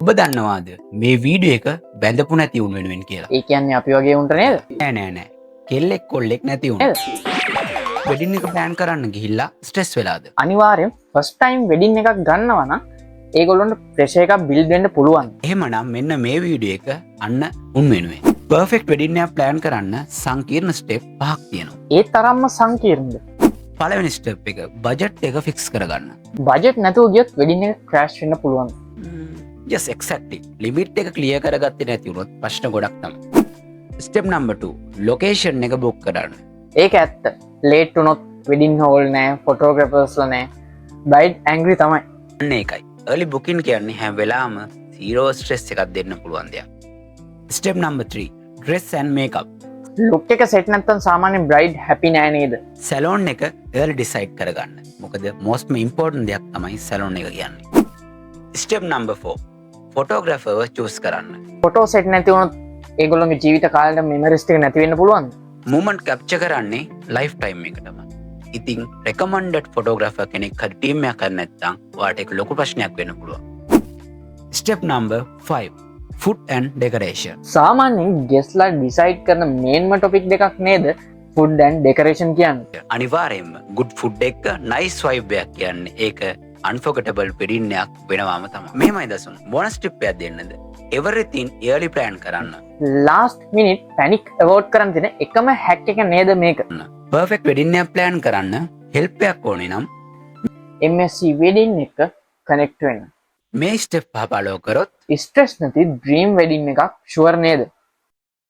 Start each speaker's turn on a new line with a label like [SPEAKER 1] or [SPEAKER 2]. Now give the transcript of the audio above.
[SPEAKER 1] ඔබ දන්නවාද මේ වීඩියෝ එක බැඳපු නැති උන් වෙනුවෙන් කියලා?
[SPEAKER 2] ඒ කියන්නේ අපි වගේ උන්ට නේද?
[SPEAKER 1] නෑ. කෙල්ලෙක් කොල්ලෙක් නැති උන්. වෙඩින් එක ප්ලෑන් කරන්න ගිහිල්ලා ස්ට්‍රෙස් වෙලාද?
[SPEAKER 2] අනිවාර්යෙන් ෆස්ට් ටයිම් වෙඩින් එකක් ගන්නවා නම් ඒගොල්ලොන්ට ප්‍රෙෂර් එකක් බිල්ඩ් වෙන්න පුළුවන්.
[SPEAKER 1] එහෙමනම් මෙන්න මේ වීඩියෝ එක අන්න උන් වෙනුවෙන්. පර්ෆෙක්ට් වෙඩින් එකක් ප්ලෑන් කරන්න සංකීර්ණ ස්ටෙප් 5ක් තියෙනවා.
[SPEAKER 2] ඒ තරම්ම සංකීර්ණද?
[SPEAKER 1] පළවෙනි ස්ටෙප් එක බජට් එක ෆික්ස් කරගන්න.
[SPEAKER 2] බජට් නැතුව ගියොත් වෙඩින් එක ක්‍රෑෂ් වෙන්න පුළුවන්.
[SPEAKER 1] yes exactly. ලිමිට් එක ක්ලියර් කරගත්තේ නැති වුණොත් ප්‍රශ්න ගොඩක් තමයි. ස්ටෙප් නම්බර් 2 ලොකේෂන් එක බුක් කරන්න.
[SPEAKER 2] ඒක ඇත්ත. ලේට් වුණොත් වෙඩින් හෝල් නෑ, ෆොටෝග්‍රැෆර්ස්ලා නෑ. බ්‍රයිඩ් ඇන්ග්‍රි තමයි.
[SPEAKER 1] අන්න ඒකයි. early booking කියන්නේ හැම වෙලාවම zero stress එකක් දෙන්න පුළුවන් දෙයක්. Step number 3 dress and makeup.
[SPEAKER 2] Look එක සෙට් නැත්තම් සාමාන්‍ය බ්‍රයිඩ් හැපි නෑ නේද?
[SPEAKER 1] සැලෝන් එක early decide කරගන්න. මොකද most important දෙයක් තමයි සැලෝන් එක කියන්නේ. ස්ටෙප් නම්බර් 4 ෆොටෝග්‍රැෆර්ව චූස් කරන්න.
[SPEAKER 2] ෆොටෝ සෙට් නැති වුණොත් ඒගොල්ලොන්ගේ ජීවිත කාලෙට මෙමරිස් ටික නැති වෙන්න පුළුවන්.
[SPEAKER 1] මූමන්ට් කැප්චර් කරන්නේ ලයිෆ් ටයිම් එකටම. ඉතින් රෙකමන්ඩඩ් ෆොටෝග්‍රැෆර් කෙනෙක් හරි ටීම් එකක් කරන්න නැත්නම් ඔයාට ඒක ලොකු ප්‍රශ්නයක් වෙන්න පුළුවන්. Step number 5 food and decoration.
[SPEAKER 2] සාමාන්‍යයෙන් ගෙස්ලා ඩිසයිඩ් කරන මේන්ම ටොපික් දෙකක් නේද ෆුඩ් ඇන්ඩ් ඩෙකරේෂන් කියන්නේ.
[SPEAKER 1] අනිවාර්යයෙන්ම good food එක nice vibe එකක් කියන්නේ ඒක unforgettable wedding එකක් වෙනවාම තමයි. මෙහෙමයි දසුන් බෝනස් ටිප් එකක් දෙන්නද? everything early plan කරන්න.
[SPEAKER 2] ලාස්ට් මිනිට් පැනික් අවෝඩ් කරන් තියෙන එකම හැක් එක නේද මේක?
[SPEAKER 1] perfect wedding එකක් plan කරන්න help එකක් ඕනේ නම්
[SPEAKER 2] MSc wedding එක කනෙක්ට් වෙන්න.
[SPEAKER 1] මේ ස්ටෙප් 5 follow කරොත්
[SPEAKER 2] ස්ට්‍රෙස් නැති ඩ්‍රීම් වෙඩින් එකක් ෂුවර් නේද?